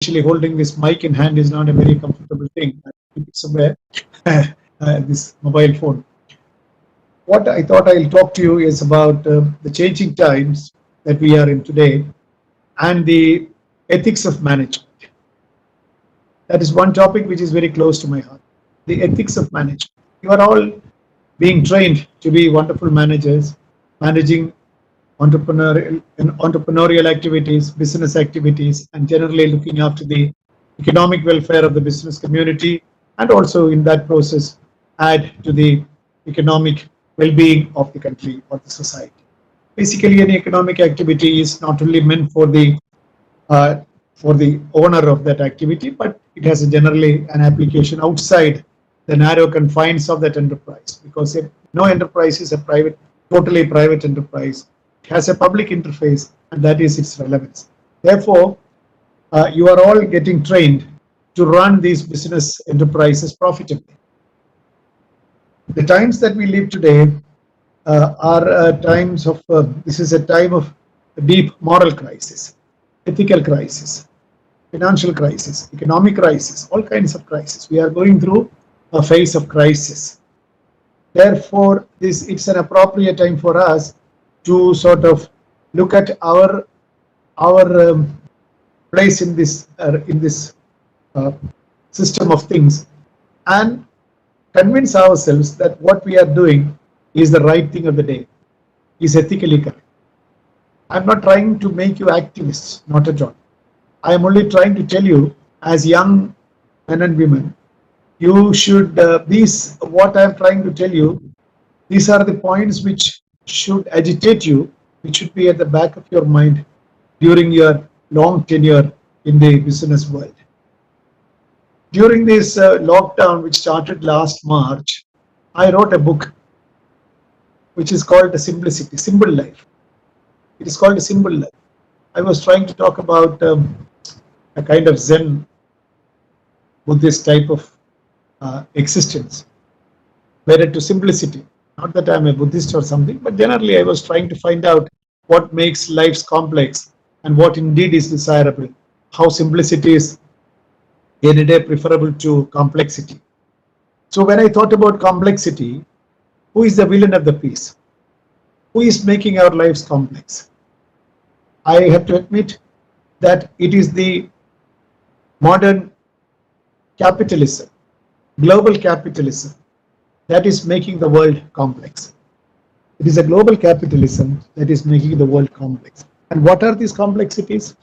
actually holding this mic in hand is not a very comfortable thing. I keep it somewhere, this mobile phone. What I thought I'll talk to you is about the changing times that we are in today and the ethics of management. That is one topic which is very close to my heart. The ethics of management. You are all being trained to be wonderful managers, managing entrepreneurial activities, business activities, and generally looking after the economic welfare of the business community, and also in that process add to the economic well-being of the country or the society. Basically, any economic activity is not only meant for the owner of that activity, but it has generally an application outside the narrow confines of that enterprise, because no enterprise is a totally private enterprise. It has a public interface, and that is its relevance. Therefore, you are all getting trained to run these business enterprises profitably. The times that we live today are times of, this is a time of deep moral crisis, ethical crisis, financial crisis, economic crisis, all kinds of crisis. We are going through a phase of crisis. Therefore, it's an appropriate time for us to sort of look at our place in this system of things and convince ourselves that what we are doing is the right thing of the day, is ethically correct. I'm not trying to make you activists, not at all. I am only trying to tell you, as young men and women, you should, what I am trying to tell you, these are the points which should agitate you, which should be at the back of your mind during your long tenure in the business world. During this lockdown, which started last March, I wrote a book which is called The Simplicity, Simple Life. It is called a Simple Life. I was trying to talk about a kind of Zen Buddhist type of existence, wedded to simplicity. Not that I'm a Buddhist or something, but generally I was trying to find out what makes lives complex and what indeed is desirable, how simplicity is any day preferable to complexity. So when I thought about complexity, who is the villain of the piece? Who is making our lives complex? I have to admit that it is the modern capitalism, global capitalism, that is making the world complex. It is a global capitalism that is making the world complex. And what are these complexities?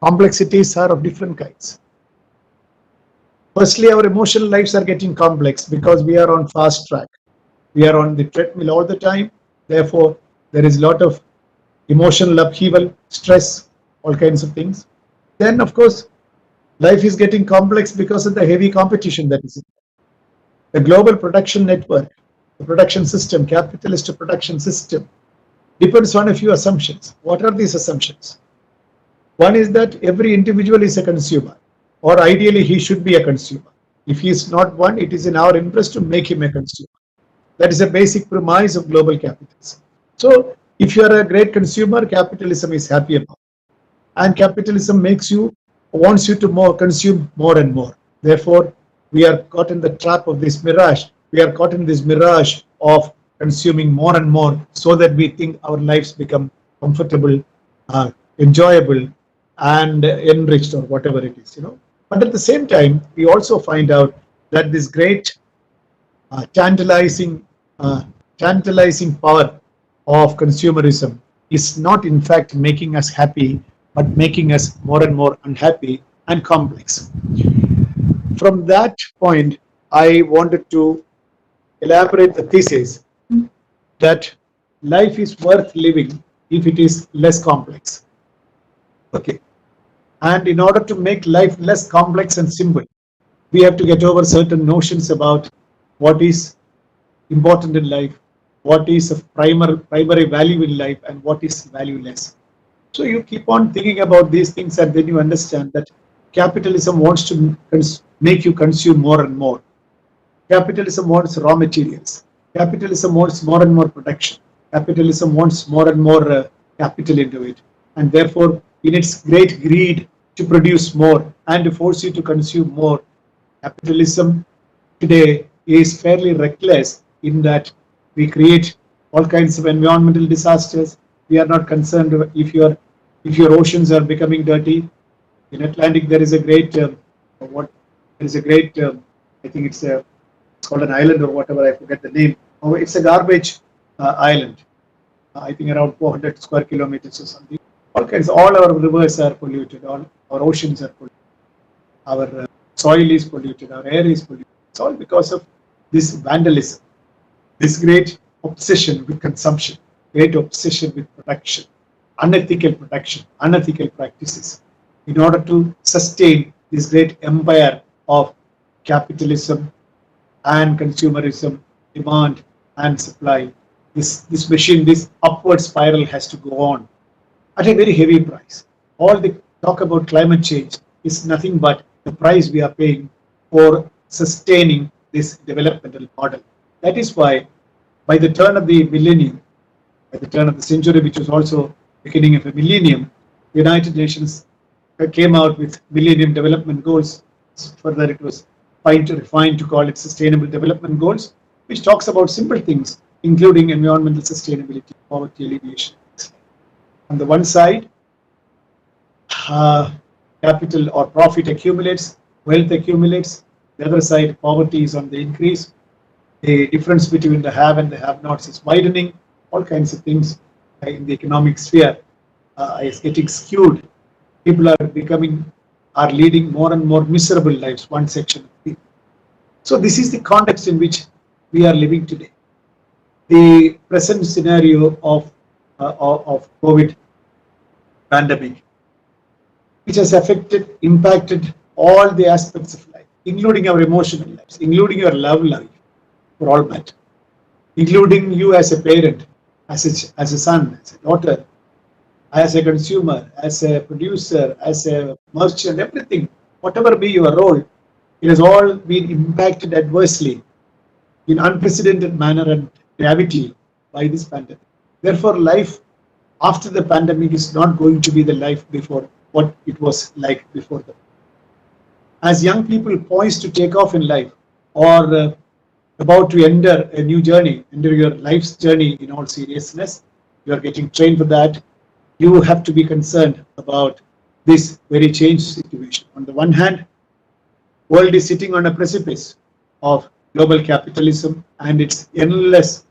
Complexities are of different kinds. Firstly, our emotional lives are getting complex because we are on fast track. We are on the treadmill all the time. Therefore, there is a lot of emotional upheaval, stress, all kinds of things. Then, of course, life is getting complex because of the heavy competition that is in there. The global production network, the production system, capitalist production system, depends on a few assumptions. What are these assumptions? One is that every individual is a consumer, or ideally he should be a consumer. If he is not one, it is in our interest to make him a consumer. That is a basic premise of global capitalism. So if you are a great consumer, capitalism is happy about it. And capitalism wants you to consume more and more. Therefore, we are caught in the trap of this mirage. We are caught in this mirage of consuming more and more so that we think our lives become comfortable, enjoyable, and enriched, or whatever it is, But at the same time, we also find out that this great tantalizing power of consumerism is not in fact making us happy, but making us more and more unhappy and complex. From that point, I wanted to elaborate the thesis that life is worth living if it is less complex. Okay. And in order to make life less complex and simple, we have to get over certain notions about what is important in life, what is of primary value in life, and what is valueless. So you keep on thinking about these things, and then you understand that capitalism wants to make you consume more and more. Capitalism wants raw materials. Capitalism wants more and more production. Capitalism wants more and more capital into it. And therefore, in its great greed to produce more and to force you to consume more. Capitalism today is fairly reckless in that we create all kinds of environmental disasters. We are not concerned if your oceans are becoming dirty. In Atlantic, there is a great I think it's called an island or whatever. I forget the name. Oh, it's a garbage island. I think around 400 square kilometers or something. All our rivers are polluted. All our oceans are polluted. Our soil is polluted. Our air is polluted. It's all because of this vandalism, this great obsession with consumption, great obsession with production, unethical practices, in order to sustain this great empire of capitalism and consumerism, demand and supply. This machine, this upward spiral has to go on at a very heavy price. All the talk about climate change is nothing but the price we are paying for sustaining this developmental model. That is why by the turn of the millennium, by the turn of the century, which was also beginning of a millennium, the United Nations came out with Millennium Development Goals. Further, it was refined to call it Sustainable Development Goals, which talks about simple things, including environmental sustainability, poverty alleviation. On the one side, capital or profit accumulates, wealth accumulates. The other side, poverty is on the increase. The difference between the have and the have-nots is widening. All kinds of things in the economic sphere is getting skewed. People are leading more and more miserable lives, one section of people. So this is the context in which we are living today. The present scenario of COVID pandemic, which has impacted all the aspects of life, including our emotional lives, including your love life, for all matter, including you as a parent, as a son, as a daughter, as a consumer, as a producer, as a merchant, everything, whatever be your role, it has all been impacted adversely in unprecedented manner and gravity by this pandemic. Therefore, life after the pandemic is not going to be the life before what it was like before the. As young people poised to take off in life or about to enter a new journey, enter your life's journey in all seriousness, you are getting trained for that. You have to be concerned about this very changed situation. On the one hand, world is sitting on a precipice of global capitalism and its endless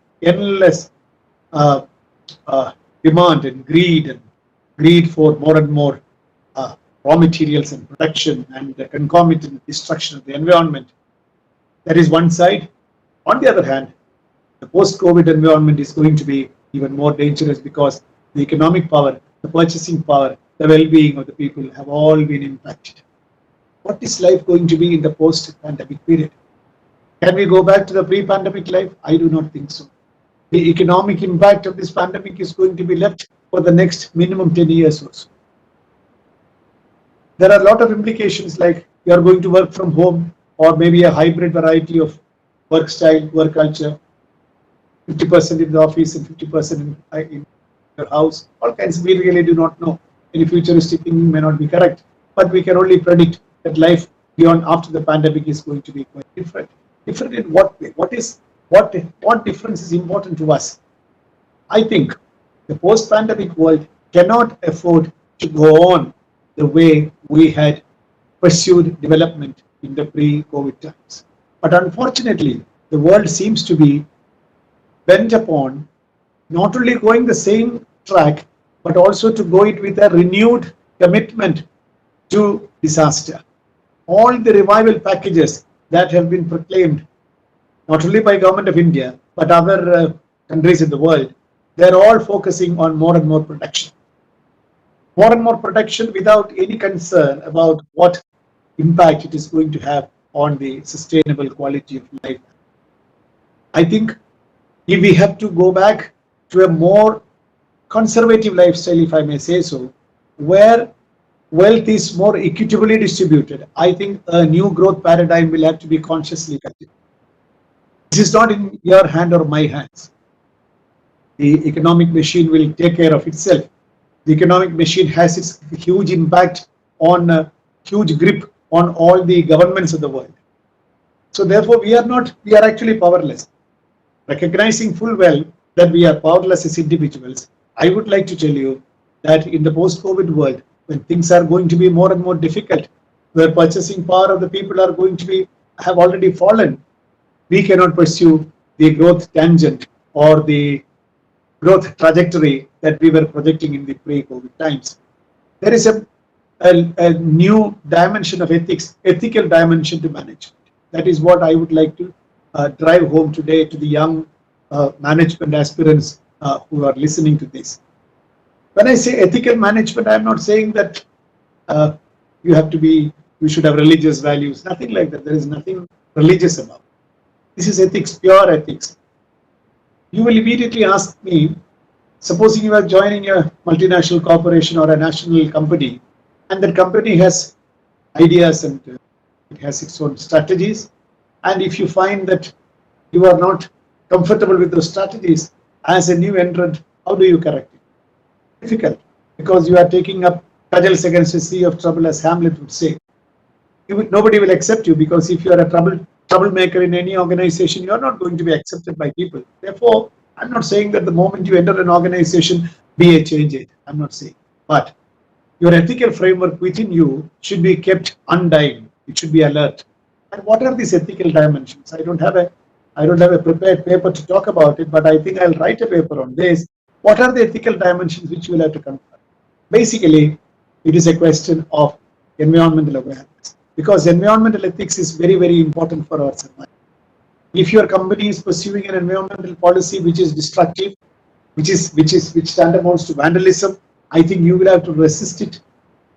demand and greed for more and more raw materials and production and the concomitant destruction of the environment. That is one side. On the other hand, the post-COVID environment is going to be even more dangerous because the economic power, the purchasing power, the well-being of the people have all been impacted. What is life going to be in the post-pandemic period? Can we go back to the pre-pandemic life? I do not think so. The economic impact of this pandemic is going to be left for the next minimum 10 years or so. There are a lot of implications like you are going to work from home or maybe a hybrid variety of work style, work culture, 50% in the office and 50% in your house. All kinds. We really do not know. Any futuristic thinking may not be correct, but we can only predict that life beyond after the pandemic is going to be quite different. Different in what way? What difference is important to us? I think the post-pandemic world cannot afford to go on the way we had pursued development in the pre-COVID times. But unfortunately, the world seems to be bent upon not only going the same track, but also to go it with a renewed commitment to disaster. All the revival packages that have been proclaimed, not only by government of India, but other countries in the world, they're all focusing on more and more protection. More and more protection without any concern about what impact it is going to have on the sustainable quality of life. I think if we have to go back to a more conservative lifestyle, if I may say so, where wealth is more equitably distributed, I think a new growth paradigm will have to be consciously cultivated. This is not in your hand or my hands. The economic machine will take care of itself. The economic machine has its huge impact on a huge grip on all the governments of the world. So therefore, we are actually powerless. Recognizing full well that we are powerless as individuals, I would like to tell you that in the post-COVID world, when things are going to be more and more difficult, where purchasing power of the people are going to have already fallen, we cannot pursue the growth tangent or the growth trajectory that we were projecting in the pre-COVID times. There is a new dimension of ethics, ethical dimension to management. That is what I would like to drive home today to the young management aspirants who are listening to this. When I say ethical management, I am not saying that you should have religious values, nothing like that. There is nothing religious about it. This is ethics, pure ethics. You will immediately ask me, supposing you are joining a multinational corporation or a national company, and that company has ideas and it has its own strategies, and if you find that you are not comfortable with those strategies as a new entrant, how do you correct it? Difficult, because you are taking up cudgels against a sea of trouble, as Hamlet would say. Nobody will accept you, because if you are a troublemaker in any organization, you are not going to be accepted by people. Therefore, I'm not saying that the moment you enter an organization, be a change agent. I'm not saying. But your ethical framework within you should be kept undying. It should be alert. And what are these ethical dimensions? I don't have a prepared paper to talk about it, but I think I'll write a paper on this. What are the ethical dimensions which you will have to confront? Basically, it is a question of environmental awareness, because environmental ethics is very, very important for our survival. If your company is pursuing an environmental policy which is destructive, which tantamounts to vandalism, I think you will have to resist it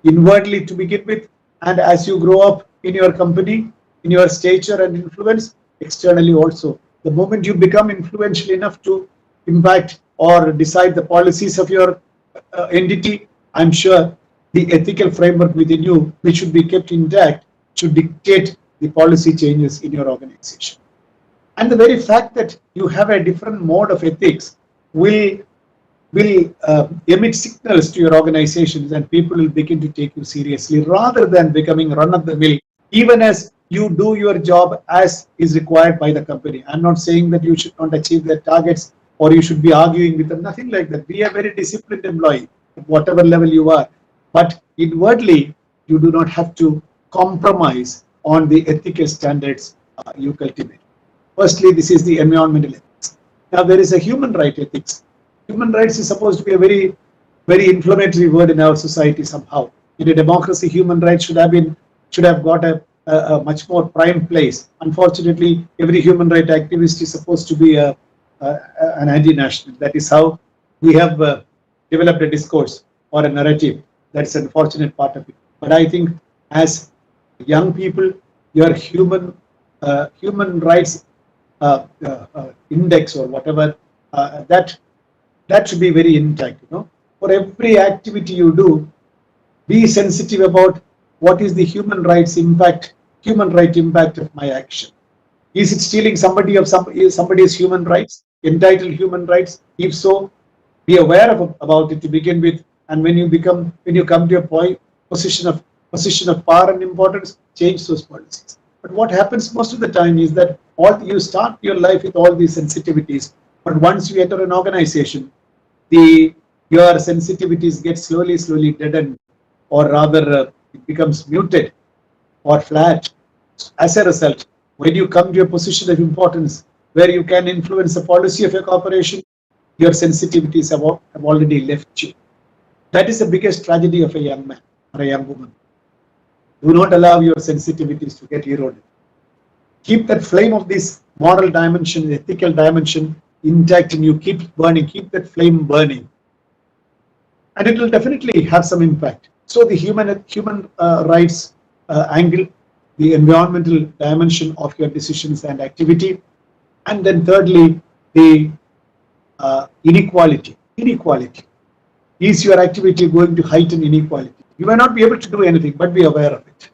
inwardly to begin with, and as you grow up in your company, in your stature and influence, externally also. The moment you become influential enough to impact or decide the policies of your entity, I'm sure the ethical framework within you, which should be kept intact, should dictate the policy changes in your organization. And the very fact that you have a different mode of ethics will emit signals to your organizations, and people will begin to take you seriously rather than becoming run-of-the-mill, even as you do your job as is required by the company. I'm not saying that you should not achieve their targets or you should be arguing with them, nothing like that. Be a very disciplined employee at whatever level you are. But inwardly, you do not have to compromise on the ethical standards you cultivate. Firstly, this is the environmental ethics. Now, there is a human right ethics. Human rights is supposed to be a very, very inflammatory word in our society somehow. In a democracy, human rights should have got a much more prime place. Unfortunately, every human right activist is supposed to be an anti-national. That is how we have developed a discourse or a narrative. That's an unfortunate part of it. But I think as young people, your human rights index or whatever, that should be very intact. For every activity you do, be sensitive about what is the human right impact of my action. Is it stealing somebody's human rights, entitled human rights? If so, be aware about it to begin with. And when you come to a position of power and importance, change those policies. But what happens most of the time is that you start your life with all these sensitivities, but once you enter an organization, your sensitivities get slowly deadened, or rather it becomes muted or flat. As a result, when you come to a position of importance where you can influence the policy of a corporation, your sensitivities have already left you. That is the biggest tragedy of a young man or a young woman. Do not allow your sensitivities to get eroded. Keep that flame of this moral dimension, ethical dimension intact in you. Keep it burning. Keep that flame burning. And it will definitely have some impact. So the human rights angle, the environmental dimension of your decisions and activity. And then thirdly, the inequality. Is your activity going to heighten inequality? You may not be able to do anything, but be aware of it.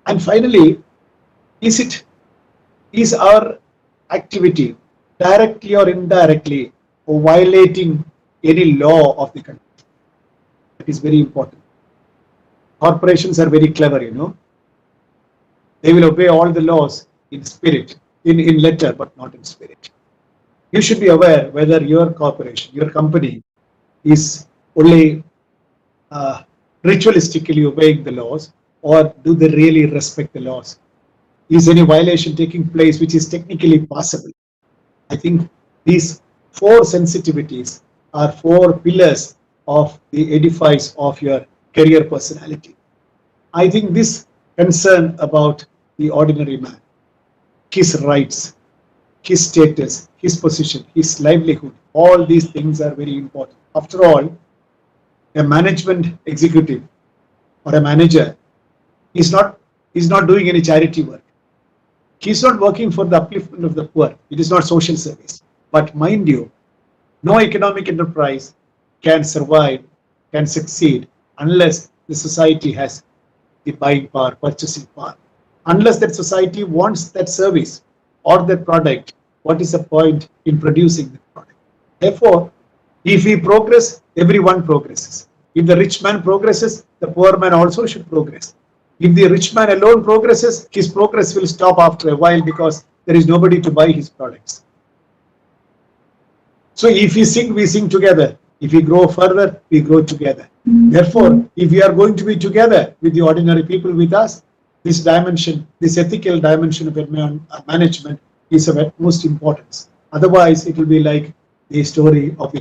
And finally, is our activity directly or indirectly violating any law of the country? That is very important. corporations are very clever, you know. They will obey all the laws in spirit, in letter, but not in spirit. You should be aware whether your corporation, your company is only ritualistically obeying the laws, or do they really respect the laws? Is any violation taking place which is technically possible? I think these four sensitivities are four pillars of the edifice of your career personality. I think this concern about the ordinary man, his rights, his status, his position, his livelihood, all these things are very important. After all, a management executive or a manager is not doing any charity work. He's not working for the upliftment of the poor. It is not social service. But mind you, no economic enterprise can survive, can succeed unless the society has the buying power, purchasing power. Unless that society wants that service or that product, what is the point in producing the product? Therefore, if we progress, everyone progresses. If the rich man progresses, the poor man also should progress. If the rich man alone progresses, his progress will stop after a while because there is nobody to buy his products. So if we sing together. If we grow further, we grow together. Therefore, if we are going to be together with the ordinary people with us, this dimension, this ethical dimension of management is of utmost importance. Otherwise, it will be like the story of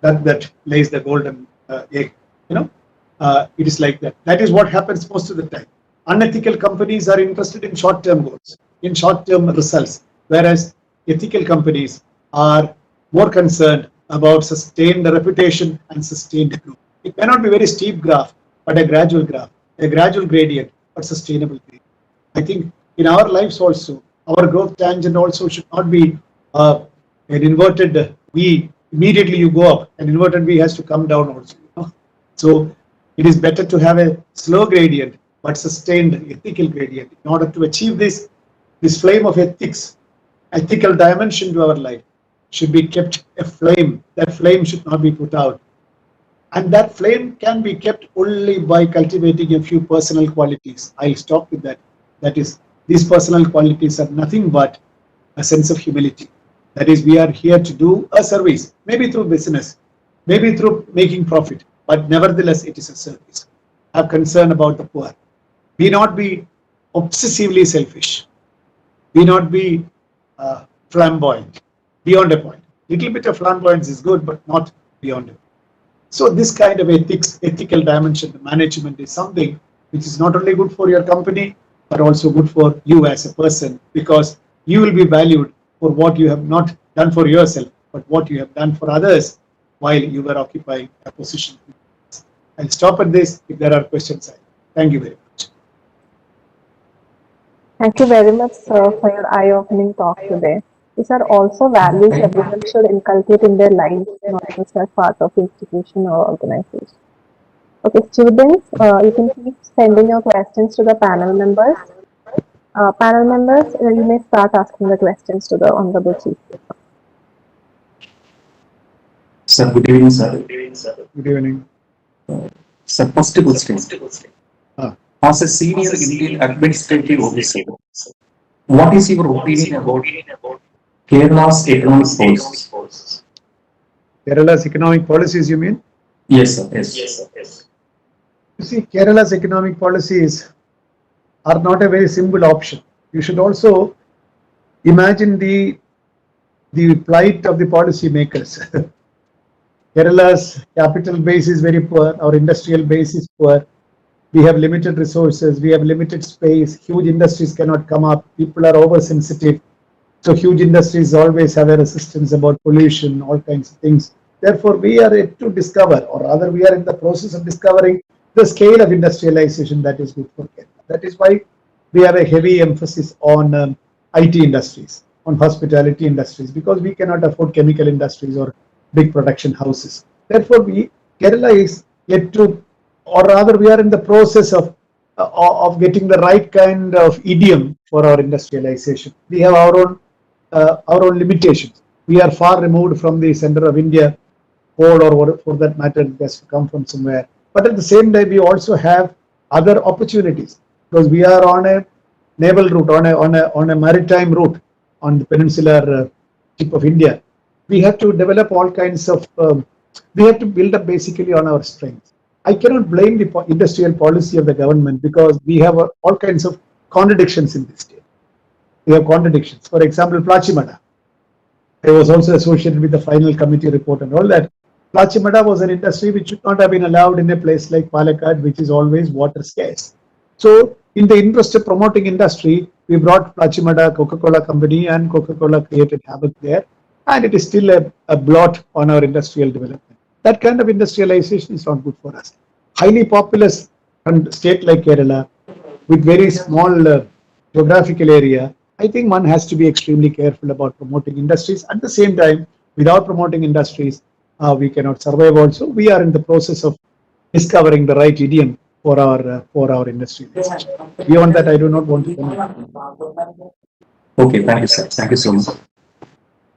that lays the golden egg. You know, it is like that. That is what happens most of the time. Unethical companies are interested in short-term goals, in short-term results, whereas ethical companies are more concerned about sustained reputation and sustained growth. It may not be very steep graph, but a gradual gradient, but sustainable gradient. I think in our lives also, our growth tangent also should not be an inverted V. Immediately you go up, an inverted V has to come down also. You know? So it is better to have a slow gradient, but sustained ethical gradient. In order to achieve this flame of ethics, ethical dimension to our life should be kept a flame. That flame should not be put out. And that flame can be kept only by cultivating a few personal qualities. I'll stop with that. That is, these personal qualities are nothing but a sense of humility. That is, we are here to do a service, maybe through business, maybe through making profit, but nevertheless, it is a service. Have concern about the poor. Be not be obsessively selfish. Be not be flamboyant. Beyond a point. Little bit of flamboyance is good, but not beyond it. So this kind of ethical dimension, the management is something which is not only good for your company, but also good for you as a person, because you will be valued for what you have not done for yourself, but what you have done for others while you were occupying a position. I'll stop at this. If there are questions, thank you very much. Thank you very much, sir, for your eye-opening talk today. These are also values everyone should inculcate in their lives, not just as part of institution or organization. Okay, students, you can keep sending your questions to the panel members. Panel members, you may start asking the questions to the Honorable Chief. Sir, good evening, sir. Good evening. Sir, first question. As a senior Indian administrative officer, what is your opinion about Kerala's economic policies? Kerala's economic policies, you mean? Yes, sir. Yes. You see, Kerala's economic policies are not a very simple option. You should also imagine the plight of the policy makers. Kerala's capital base is very poor. Our industrial base is poor. We have limited resources. We have limited space. Huge industries cannot come up. People are oversensitive. So huge industries always have a resistance about pollution, all kinds of things. Therefore, we are yet to discover, or rather we are in the process of discovering the scale of industrialization that is good for Kerala. That is why we have a heavy emphasis on IT industries, on hospitality industries, because we cannot afford chemical industries or big production houses. Therefore, Kerala is yet to, or rather we are in the process of getting the right kind of idiom for our industrialization. We have our own limitations. We are far removed from the center of India, coal or for that matter, it has to come from somewhere. But at the same time, we also have other opportunities because we are on a naval route, on a maritime route on the peninsular tip of India. We have to develop all kinds of, we have to build up basically on our strengths. I cannot blame the industrial policy of the government because we have all kinds of contradictions in this state. We have contradictions. For example, Plachimada. I was also associated with the final committee report and all that. Plachimada was an industry which should not have been allowed in a place like Palakkad, which is always water scarce. So, in the interest of promoting industry, we brought Plachimada Coca-Cola company and Coca-Cola created havoc there. And it is still a blot on our industrial development. That kind of industrialization is not good for us. Highly populous state like Kerala, with very small geographical area, I think one has to be extremely careful about promoting industries. At the same time, without promoting industries, we cannot survive also. We are in the process of discovering the right idiom for our industry. Beyond that, I do not want to comment. Okay, thank you, sir. Thank you so much.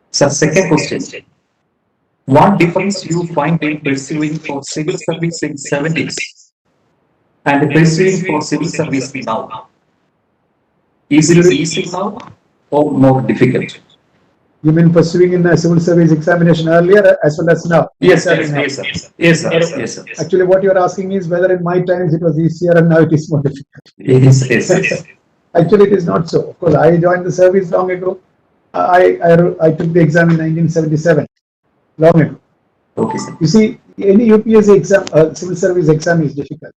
Sir, second question. What difference do you find in pursuing for civil service in 70s and pursuing for civil service now? Is it easy now or more difficult? You mean pursuing in a civil service examination earlier as well as now? Yes, sir. Yes, sir. Actually, what you are asking is whether in my times it was easier and now it is more difficult. Yes. Actually, it is not so. Of course, I joined the service long ago. I took the exam in 1977, long ago. Okay, sir. You see, any UPSC exam, civil service exam is difficult.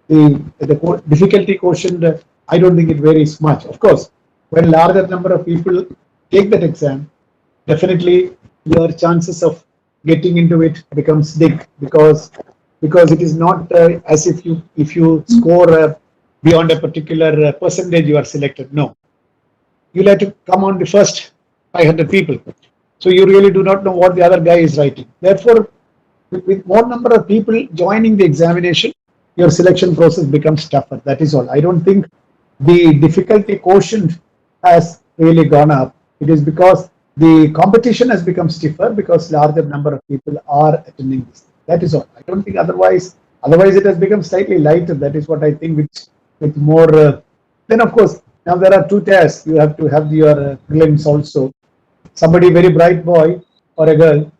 The difficulty quotient, I don't think it varies much. Of course, when a larger number of people take that exam, definitely your chances of getting into it becomes big because it is not as if you score beyond a particular percentage you are selected. No, you'll have to come on the first 500 people. So you really do not know what the other guy is writing. Therefore, with more number of people joining the examination, your selection process becomes tougher. That is all. I don't think the difficulty quotient has really gone up. It is because the competition has become stiffer because larger number of people are attending this. That is all. I don't think otherwise it has become slightly lighter. That is what I think with more. Then of course, now there are two tests. You have to have your prelims also. Somebody very bright boy or a girl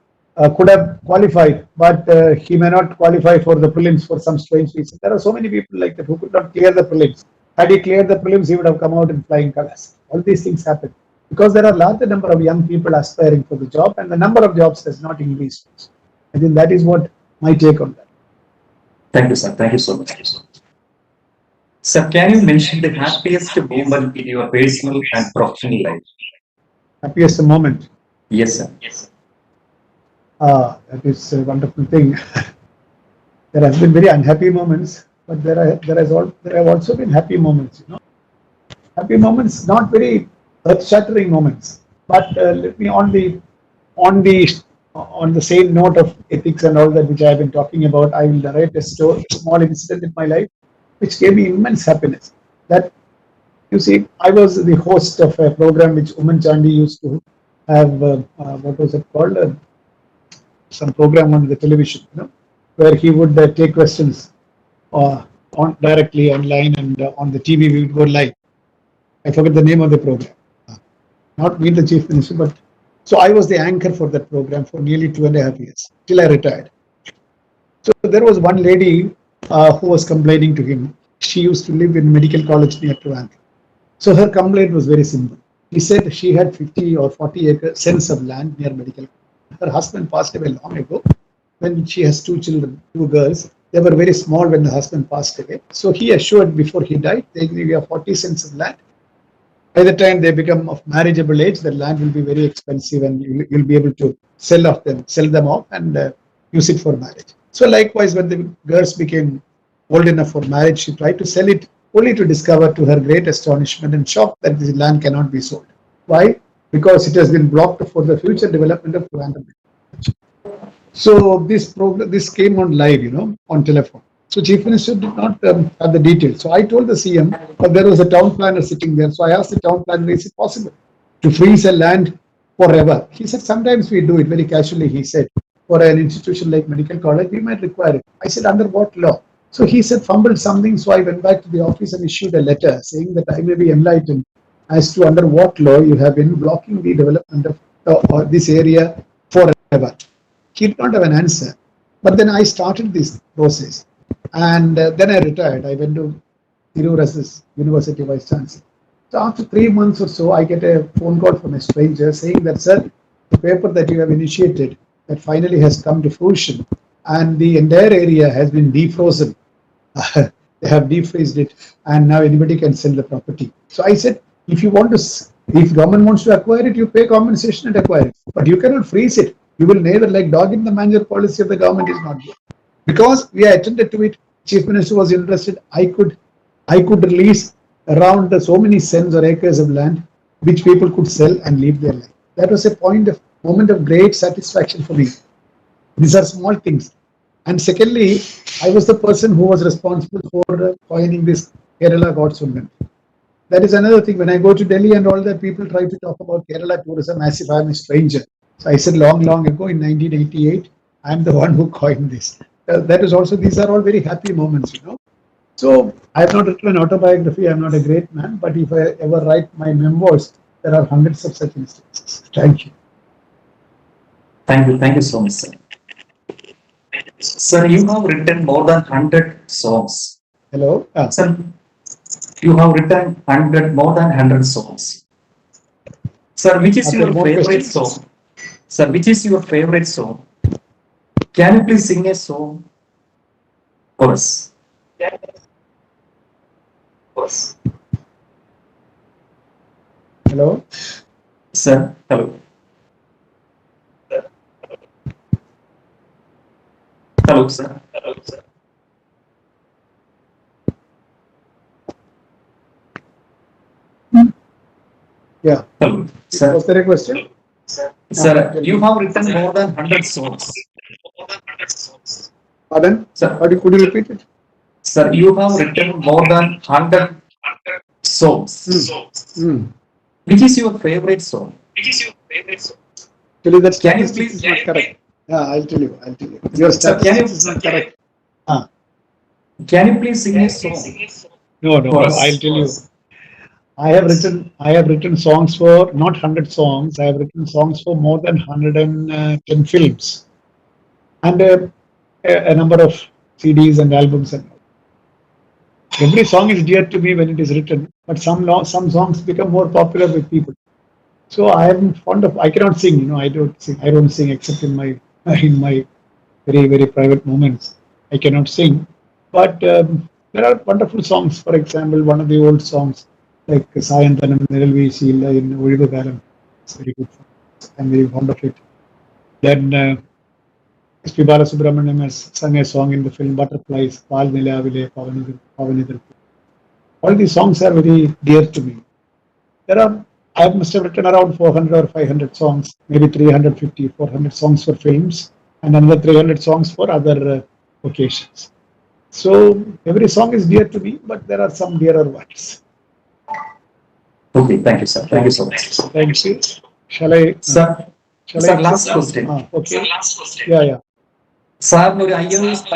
could have qualified, but he may not qualify for the prelims for some strange reason. There are so many people like that who could not clear the prelims. Had he cleared the prelims, he would have come out in flying colors. All these things happen because there are larger number of young people aspiring for the job and the number of jobs has not increased. I think that is what my take on that. Thank you, sir. Thank you so much. Sir, can you mention the happiest moment in your personal and professional life? Happiest moment? Yes, sir. That is a wonderful thing. There has been very unhappy moments, but there have also been happy moments. Happy moments, not very earth-shattering moments, but let me on the same note of ethics and all that which I have been talking about, I will narrate a small incident in my life which gave me immense happiness. That, you see, I was the host of a program which Chandi used to have, what was it called? Some program on the television, where he would take questions directly online and on the TV we would go live. I forget the name of the program. Not me, the Chief Minister, but so I was the anchor for that program for nearly 2.5 years till I retired. So there was one lady who was complaining to him. She used to live in Medical College near Trivandrum. So her complaint was very simple. He said she had 50 or 40 cents of land near Medical College. Her husband passed away long ago when she has two children, two girls. They were very small when the husband passed away. So he assured before he died, they give you 40 cents of land. By the time they become of marriageable age, the land will be very expensive and you'll be able to sell them off and use it for marriage. So likewise, when the girls became old enough for marriage, she tried to sell it only to discover to her great astonishment and shock that the land cannot be sold. Why? Because it has been blocked for the future development of Trivandrum. So this came on live, on telephone. So Chief Minister did not have the details. So I told the CM, but there was a town planner sitting there. So I asked the town planner, is it possible to freeze a land forever? He said, sometimes we do it very casually. He said, for an institution like medical college, we might require it. I said, under what law? So he said, fumbled something. So I went back to the office and issued a letter saying that I may be enlightened as to under what law you have been blocking the development of this area forever. He did not have an answer. But then I started this process. And then I retired. I went to University Vice-Chancellor. So after 3 months or so, I get a phone call from a stranger saying that, sir, the paper that you have initiated that finally has come to fruition and the entire area has been defrozen. They have defreezed it and now anybody can sell the property. So I said, if government wants to acquire it, you pay compensation and acquire it. But you cannot freeze it. You will neither like dog in the manger policy of the government is not good. Because we attended to it, Chief Minister was interested, I could release around so many cents or acres of land which people could sell and live their life. That was a moment of great satisfaction for me. These are small things. And secondly, I was the person who was responsible for coining this Kerala God's Women. That is another thing. When I go to Delhi and all that, people try to talk about Kerala tourism as if I am a stranger. So I said long ago in 1988, I am the one who coined this. That is also, these are all very happy moments, you know. So I have not written an autobiography. I am not a great man, but if I ever write my memoirs, there are hundreds of such instances. Thank you. Thank you so much, sir. Sir, you have written more than 100 songs. Hello? Sir, you have written more than 100 songs. Sir, which is your favorite song? Sir, which is your favorite song? Can you please sing a song for us? Hello? Sir, hello. Hello, sir. Yeah. Hello, sir. Was there a question? Sir, you have written more than 100 songs. Pardon? Sir, Could you repeat it? Sir, you have written more than 100 songs. Which is your favorite song? Actually, that Can you statistic please- is not correct. Yeah, I'll tell you. Your statistics is not correct. Can you please sing a song? No, For us. I'll tell you. I have written songs for not 100 songs. I have written songs for more than 110 films, and a number of CDs and albums. And every song is dear to me when it is written, but some songs become more popular with people. So I am fond of. I cannot sing. You know, I don't sing except in my very private moments. I cannot sing, but there are wonderful songs. For example, one of the old songs like Sayantanam Niralvishila in Olivagaram. It's very good. I'm very fond of it. Then S.P. Balasubramaniam has sung a song in the film Butterflies, Pal Nilavile, Pavanidal. All these songs are very dear to me. I must have written around 400 or 500 songs, maybe 350, 400 songs for films, and another 300 songs for other occasions. So every song is dear to me, but there are some dearer ones. Okay, thank you, sir. Thank you so much. Thank you. Shall I? Sir, last question. Okay. Yeah. സാറിന് ഒരു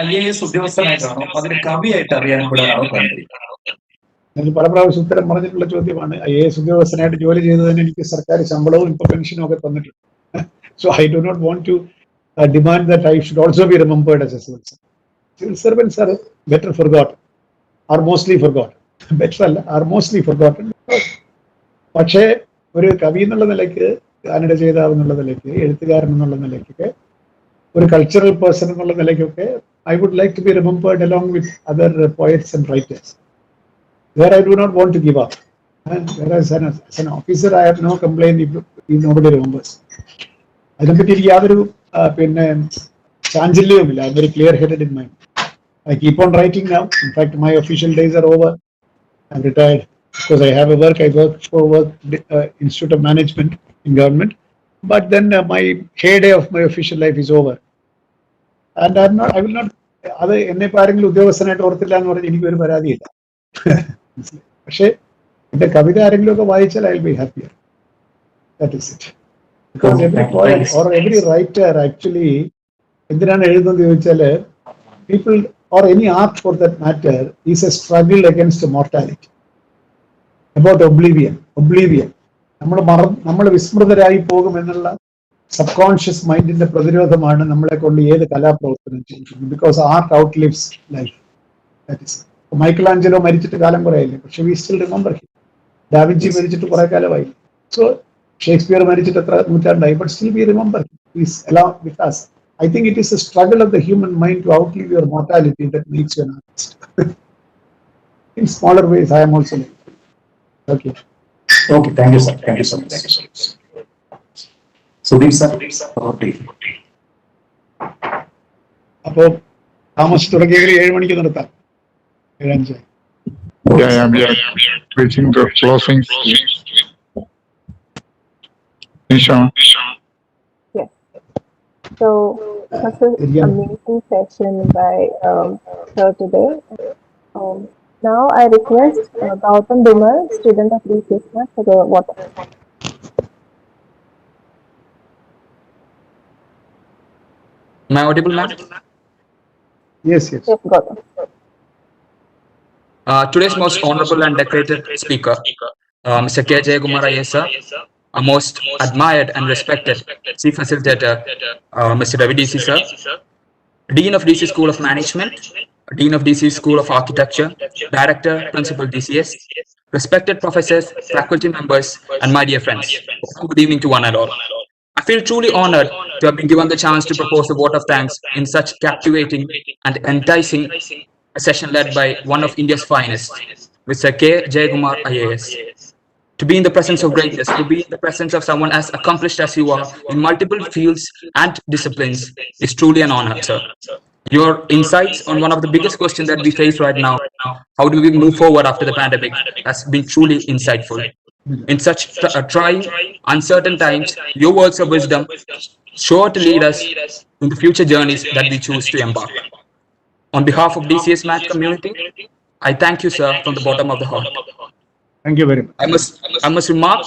IAS ഉദ്യോഗസ്ഥനായിട്ടാണോ അതിന് കവിയായിട്ട് അറിയാനും കൂടെ ഒരാൾ താല്പര്യം? ഞാൻ പല പ്രാവശ്യം ഉത്തരം പറഞ്ഞിട്ടുള്ള ചോദ്യമാണ്. IAS ഉദ്യോഗസ്ഥനായിട്ട് ജോലി ചെയ്തതിന് എനിക്ക് സർക്കാർ ശമ്പളവും ഇപ്പൊ പെൻഷനും ഒക്കെ തന്നിട്ടുണ്ട്. So I do not want to demand that I should also be remembered as a civil servant. Civil servants are better forgotten, or mostly forgotten. Better അല്ല, are mostly forgotten. പക്ഷേ ഒരു കവി എന്നുള്ള നിലയ്ക്ക്, ഗാനര ചെയ്താവ് എന്നുള്ള നിലയ്ക്ക്, എഴുത്തുകാരൻ എന്നുള്ള നിലയ്ക്കൊക്കെ, ഒരു കൾച്ചറൽ പേഴ്സൺ എന്നുള്ള നിലയ്ക്കൊക്കെ I would like to be remembered along with other poets and writers. Where I do not want to give up. And whereas as an officer, I have no complaint if nobody remembers. അതിനെപ്പറ്റി എനിക്ക് യാതൊരു ചാഞ്ചല്യവുമില്ല. I'm very clear-headed in mind. I keep on writing now. In fact, my official days are over. I'm retired because I have a work. I work for Institute of Management in government. But then my heyday of my official life is over. And I will not. അത് എന്നെ ഇപ്പോൾ ആരെങ്കിലും ഉദ്യോഗസ്ഥനായിട്ട് ഓർത്തില്ല എന്ന് പറഞ്ഞ് എനിക്കൊരു പരാതിയില്ല. പക്ഷേ എന്റെ കവിത ആരെങ്കിലും ഒക്കെ വായിച്ചാൽ I will be happier. That is it. Because every poet or every writer actually എന്തിനാണ് എഴുതുന്നത് ചോദിച്ചാല് people or any art for that matter is a struggle against mortality, about oblivion. നമ്മൾ വിസ്മൃതരായി പോകുമെന്നുള്ള സബ് കോൺഷ്യസ് മൈൻഡിന്റെ പ്രതിരോധമാണ് നമ്മളെ കൊണ്ട് ഏത് കലാപ്രവർത്തനം ചെയ്യിക്കുന്നത്. Because art outlives life. Michelangelo മരിച്ചിട്ട് കാലം കുറെ ആയില്ലേ, പക്ഷെ we still remember him. Da Vinci മരിച്ചിട്ട് കുറെ കാലമായി. സോ ഷേക്സ്പിയർ മരിച്ചിട്ട് എത്ര നൂറ്റാണ്ടായി, but still we remember him. Is along with us. I think it is a struggle of the human mind to outlive your mortality that makes you an artist. In smaller ways, I am also like that. Okay. Okay, thank you, sir. Thank you so much. So, sir, okay. അപ്പോൾ താമസിച്ച് തുടങ്ങിയെങ്കിൽ 7 മണിക്ക് നിർത്താം. 7:05. Yeah, I'm reaching the closing. Nisha. Yes. So, such an amazing session by her today. Now I request Gautam Bimal, student of DCSMAT, for the water. Am I audible, ma'am? Yes. Yes, Gautam. Today's most honorable and decorated speaker, Mr. K. Jayakumar IAS, sir, a most admired and respected chief facilitator, Mr. Ravi DC, sir, Dean of DC School of Management, Dean of DC School of Architecture, Director, Principal DCS, respected professors, faculty members, and my dear friends. Good evening to one and all. I feel truly honored to have been given the chance to propose a vote of thanks in such captivating and enticing a session led by one of India's finest, Mr. K. Jayakumar IAS. To be in the presence of greatness, to be in the presence of someone as accomplished as you are in multiple fields and disciplines is truly an honor, sir. Your insights on one of the biggest questions that we face right now, how do we move forward after the pandemic, has been truly insightful. In such trying, uncertain times, your words of wisdom sure to lead us in the future journeys that we choose to embark. On behalf of DCSMAT community, I thank you, sir, from the bottom of the heart. Thank you very much. I must remark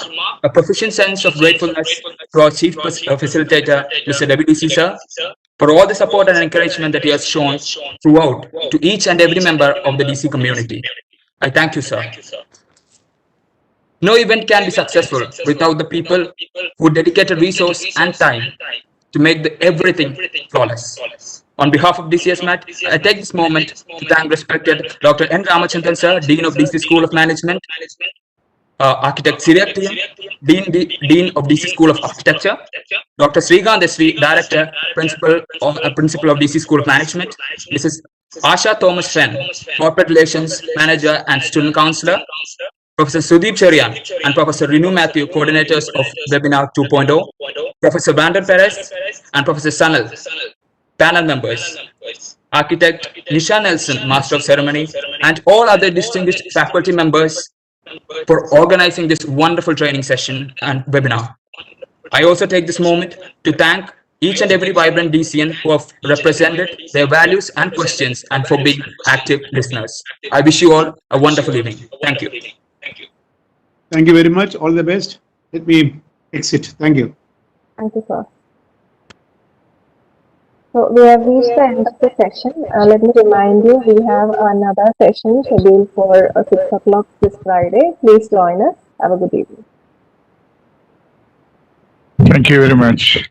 a proficient sense of gratefulness to our chief facilitator, Mr. Ravi DC, sir, for all the support and encouragement that he has shown throughout to each and every member of the DC community. I thank you, sir. No event can be successful without the people who dedicated resource and time to make everything flawless. On behalf of DCSMAT, I take this moment to thank respected Dr. N. Ramachandran, sir, Dean of DC School of Management, Architect Syriac team, Dean of DC School of Architecture, Dr. Srikanth Sri, Director, Principal of DC School of Management, Mrs. Asha Thomas Fen, Corporate Relations Manager and Student Counselor, Professor Sudeep Cherian and Professor Renu Matthew, coordinators of Webinar 2.0, Professor Brandon Perez and Professor Sanal, panel members, Architect Nisha Nelson, Master of Ceremony, and all other distinguished faculty members for organizing this wonderful training session and webinar. I also take this moment to thank each and every vibrant DCN who have represented their values and questions and for being active listeners. I wish you all a wonderful evening. Thank you. Thank you very much. All the best. Let me exit. Thank you. Thank you, sir. So we have reached the end of the session. Let me remind you, we have another session scheduled for 6 o'clock this Friday. Please join us. Have a good evening. Thank you very much.